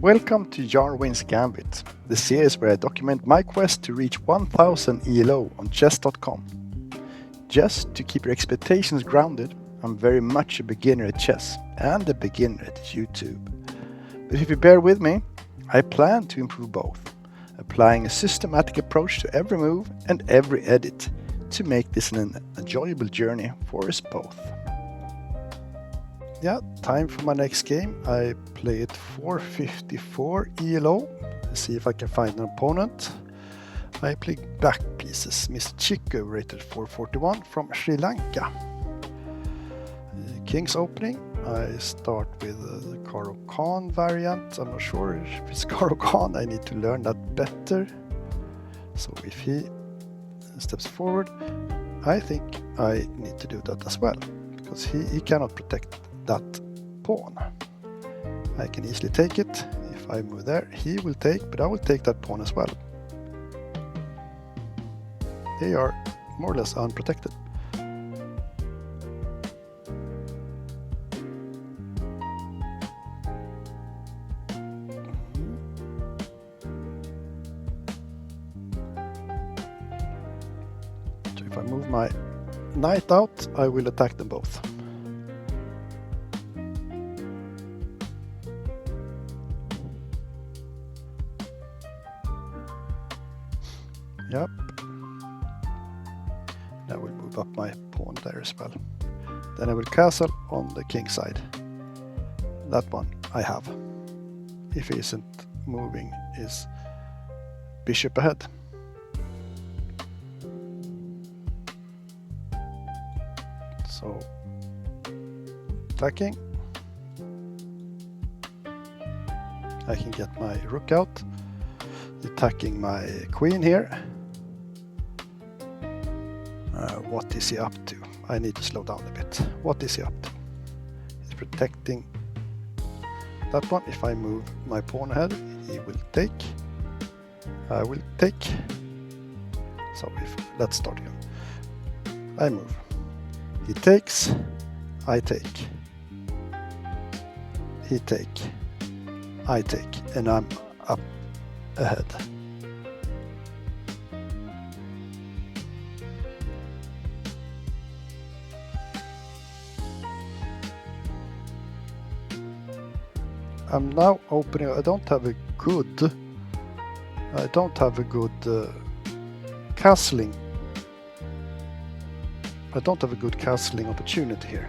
Welcome to Iarwain's Gambit, the series where I document my quest to reach 1000 ELO on chess.com. Just to keep your expectations grounded, I'm very much a beginner at chess and a beginner at YouTube. But if you bear with me, I plan to improve both, applying a systematic approach to every move and every edit to make this an enjoyable journey for us both. Yeah, time for my next game. I play at 454 ELO. Let's see if I can find an opponent. I play back pieces. Mr. Chico rated 441 from Sri Lanka. King's opening. I start with the Caro-Kann variant. I'm not sure if it's Caro-Kann. I need to learn that better. So if he steps forward, I think I need to do that as well, because he cannot protect that pawn. I can easily take it. If I move there, he will take, but I will take that pawn as well. They are more or less unprotected. So if I move my knight out, I will attack them both. Yep. I will move up my pawn there as well. Then I will castle on the king side. That one I have. If he isn't moving his bishop ahead. So, attacking. I can get my rook out. Attacking my queen here. What is he up to? I need to slow down a bit. What is he up to? He's protecting that one. If I move my pawn ahead, he will take. I will take. So let's start again. I move. He takes. I take. He take. I take. And I'm up ahead. I'm now opening. I don't have a good castling. I don't have a good castling opportunity here.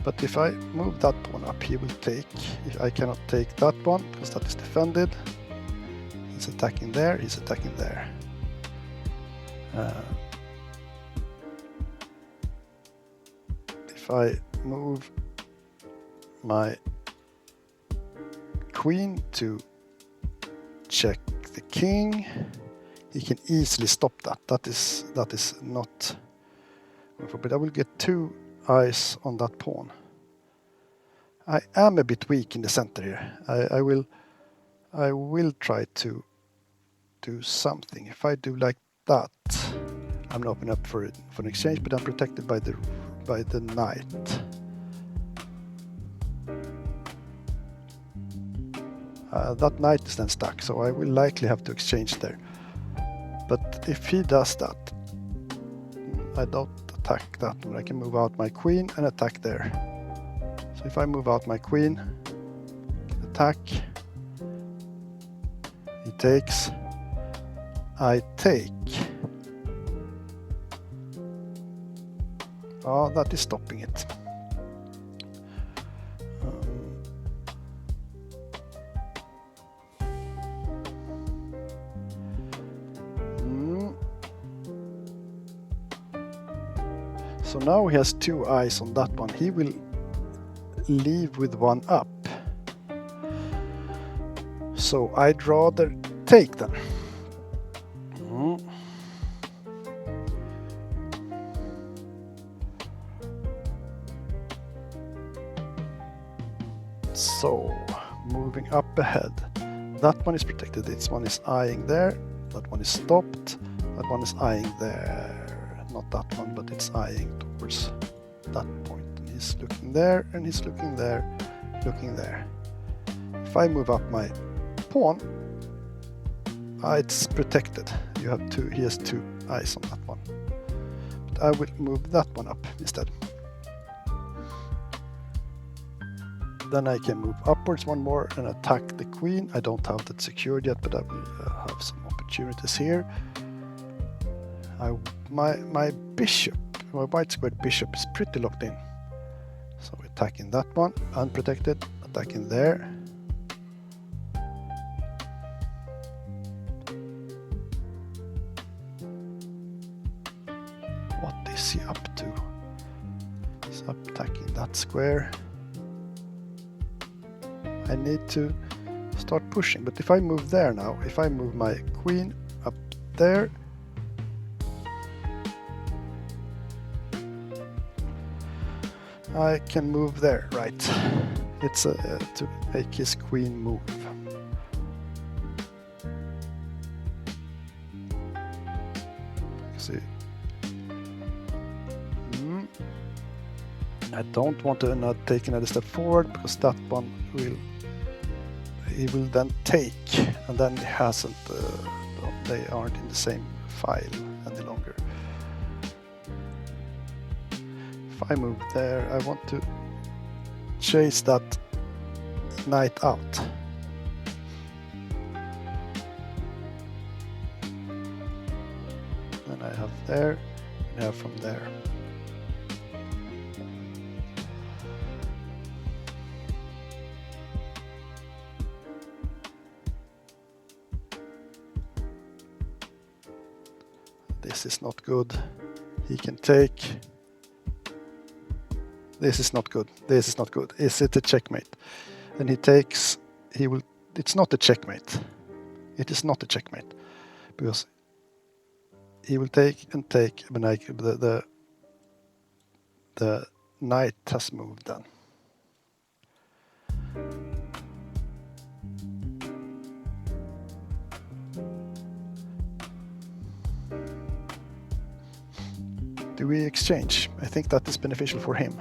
But if I move that pawn up, he will take. If I cannot take that one because that is defended. He's attacking there. He's attacking there. If I move my queen to check the king, he can easily stop that. That is not. But I will get two eyes on that pawn. I am a bit weak in the center here. I will try to do something. If I do like that, I'm not open up for an exchange, but I'm protected by the knight. That knight is then stuck, so I will likely have to exchange there. But if he does that, I don't attack that one. I can move out my queen and attack there. So if I move out my queen, attack, he takes, I take. Oh, that is stopping it. So now he has two eyes on that one. He will leave with one up. So I'd rather take them. So moving up ahead. That one is protected. This one is eyeing there. That one is stopped. That one is eyeing there. Not that one, but it's eyeing towards that point. And he's looking there, and he's looking there. looking there. If I move up my pawn, it's protected. You have two. He has 2 eyes on that one. But I will move that one up instead. Then I can move upwards one more and attack the queen. I don't have that secured yet, but I will have some opportunities here. My bishop, my white squared bishop is pretty locked in. So we're attacking that one, unprotected, attacking there. What is he up to? He's attacking that square. I need to start pushing, but if I move there now, if I move my queen up there, I can move there, right? It's to make his queen move. See, I don't want to not take another step forward because that one he will then take, and then he hasn't. They aren't in the same file any longer. If I move there, I want to chase that knight out. Then I have there, and I have from there. This is not good. He can take. This is not good. This is not good. Is it a checkmate? And he takes. He will. It's not a checkmate. It is not a checkmate because he will take and take. But the knight has moved then. Do we exchange? I think that is beneficial for him.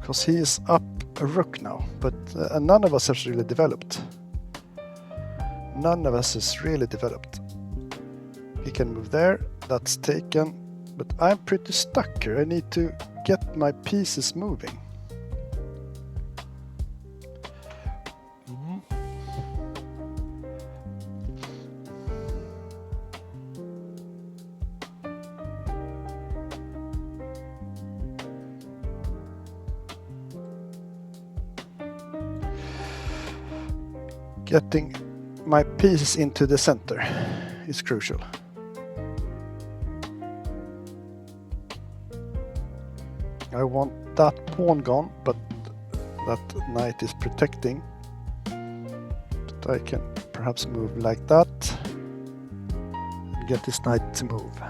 Because he is up a rook now, but none of us has really developed. None of us is really developed. He can move there, that's taken, but I'm pretty stuck here. I need to get my pieces moving. Getting my pieces into the center is crucial. I want that pawn gone, but that knight is protecting. But I can perhaps move like that and get this knight to move.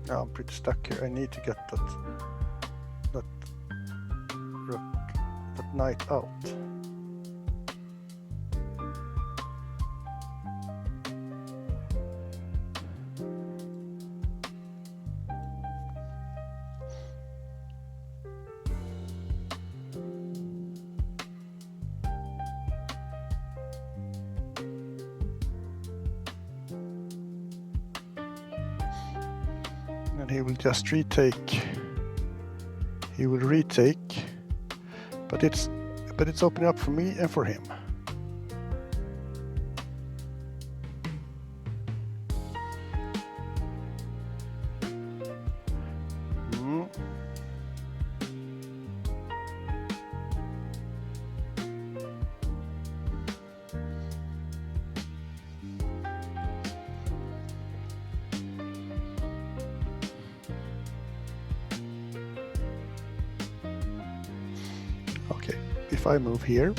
I'm pretty stuck here. I need to get that rook, that knight out. And he will just retake. He will retake, but it's opening up for me and for him. Okay, if I move here,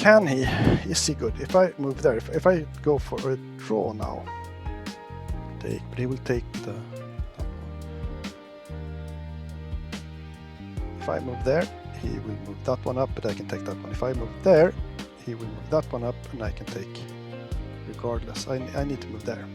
can he? Is he good? If I move there, if I go for a draw now, but he will take the. If I move there, he will move that one up, but I can take that one. If I move there, he will move that one up, and I can take. Regardless, I need to move there.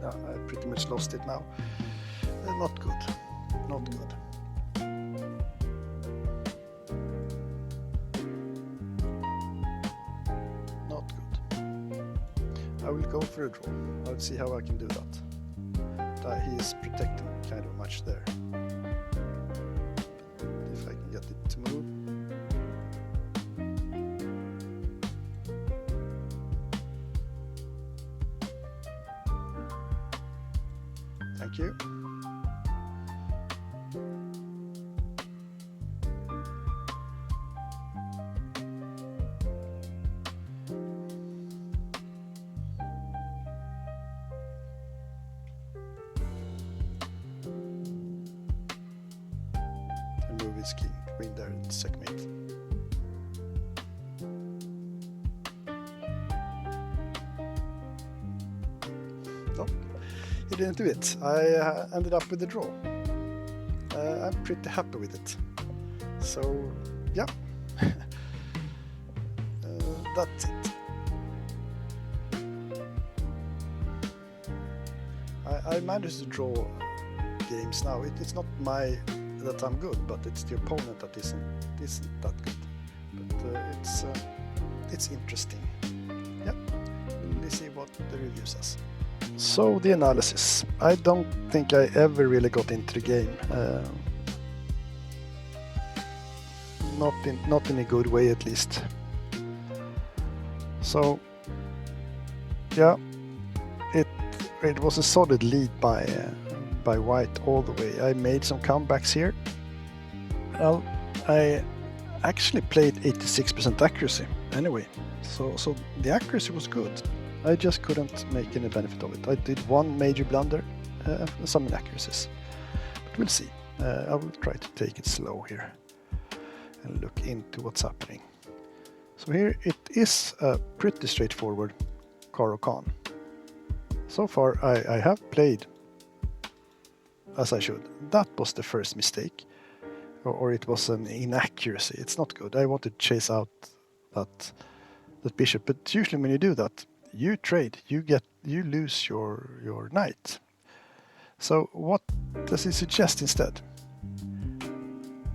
I pretty much lost it now. Not good. Not good. Not good. I will go for a draw. I'll see how I can do that. He is protecting kind of much there. If I can get it to move. Thank you. And move his king, queen there, and checkmate. No. He didn't do it. I ended up with a draw. I'm pretty happy with it. So, yeah. That's it. I managed to draw games now. It's not that I'm good, but it's the opponent that isn't that good. But it's interesting. Yeah. We'll see what the review says. So the analysis. I don't think I ever really got into the game. Not in a good way, at least. So yeah, it was a solid lead by White all the way. I made some comebacks here. Well, I actually played 86% accuracy anyway. So the accuracy was good. I just couldn't make any benefit of it. I did one major blunder and some inaccuracies. But we'll see. I will try to take it slow here and look into what's happening. So here it is a pretty straightforward Caro-Kann. So far I have played as I should. That was the first mistake. Or it was an inaccuracy. It's not good. I want to chase out that bishop. But usually when you do that, you trade, you lose your knight. So what does he suggest instead?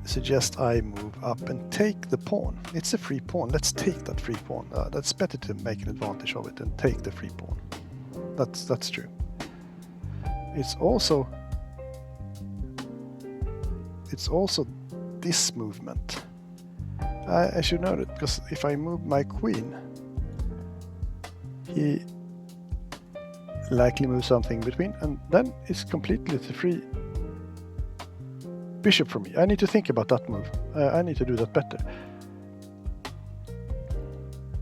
Suggest I move up and take the pawn. It's a free pawn. Let's take that free pawn. That's better to make an advantage of it and take the free pawn. That's true. It's also this movement. I should know that because if I move my queen, he likely move something between, and then it's completely the free bishop for me. I need to think about that move. I need to do that better.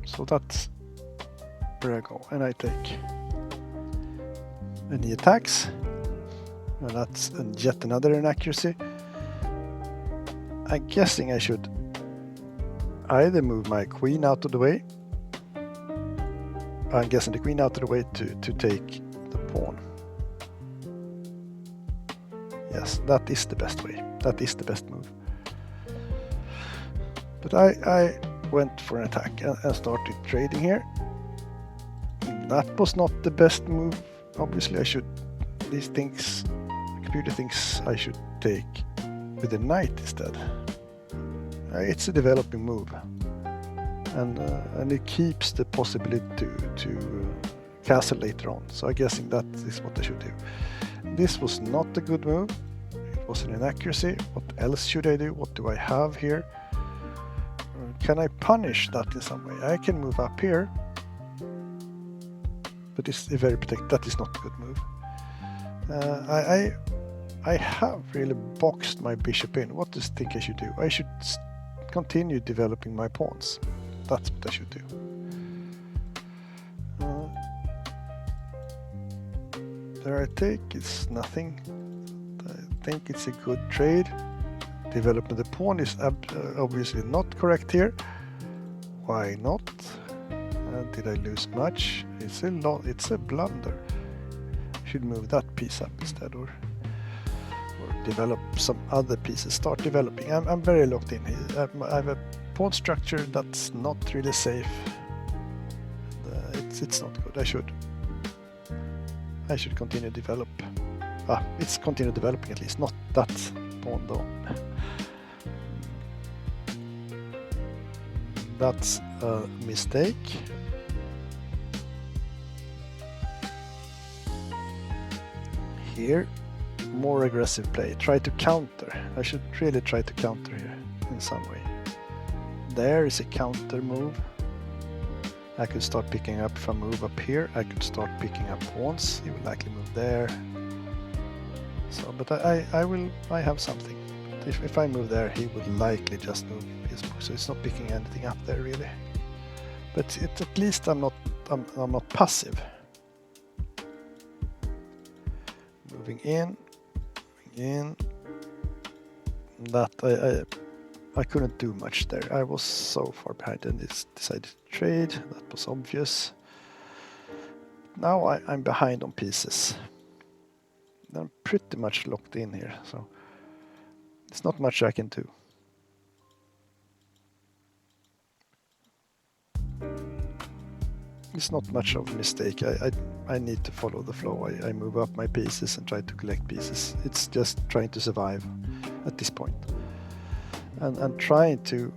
So that's where I go, and I take. And he attacks, and that's yet another inaccuracy. I'm guessing I should either move my queen out of the way. I'm guessing the queen out of the way to take the pawn. Yes, that is the best way. That is the best move. But I went for an attack and started trading here. That was not the best move. Obviously, these things, the computer thinks I should take with the knight instead. It's a developing move, and it keeps the possibility to castle later on. So I'm guessing that is what I should do. This was not a good move. It was an inaccuracy. What else should I do? What do I have here? Can I punish that in some way? I can move up here, but it's a very protected. That is not a good move. I have really boxed my bishop in. What do you think I should do? I should continue developing my pawns. That's what I should do. There I take, it's nothing. I think it's a good trade. Development of the pawn is obviously not correct here. Why not? Did I lose much? It's a blunder. Should move that piece up instead, or develop some other pieces. Start developing. I'm very locked in here. I have a pawn structure that's not really safe. It's not good. I should continue to develop. It's continue developing at least. Not that pawn though. That's a mistake. Here, more aggressive play. Try to counter. I should really try to counter here in some way. There is a counter move. I could start picking up. If I move up here, I could start picking up pawns. He will likely move there. So, but I have something. If I move there, he would likely just move his move. So it's not picking anything up there really. But at least I'm not passive. Moving in. That I couldn't do much there. I was so far behind and decided to trade. That was obvious. Now I'm behind on pieces. I'm pretty much locked in here, so there's not much I can do. It's not much of a mistake. I need to follow the flow. I move up my pieces and try to collect pieces. It's just trying to survive at this point. And trying to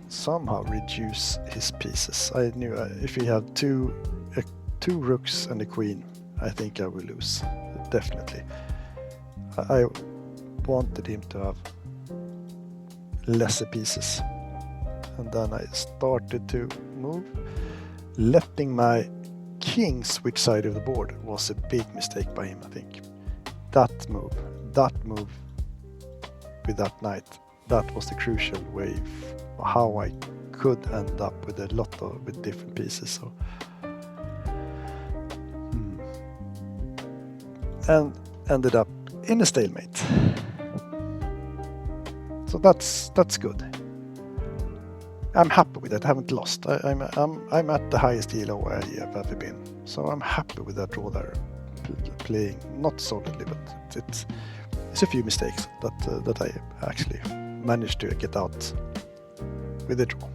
somehow reduce his pieces. I knew if he had two rooks and a queen, I think I will lose. Definitely. I wanted him to have lesser pieces. And then I started to move. Letting my king switch side of the board was a big mistake by him, I think. That move with that knight, that was the crucial way how I could end up with a lot with different pieces. So, and ended up in a stalemate. So that's good. I'm happy with it. I haven't lost. I'm at the highest ELO I have ever been. So I'm happy with that draw there. Playing not solidly, but it's a few mistakes that I actually managed to get out with the draw.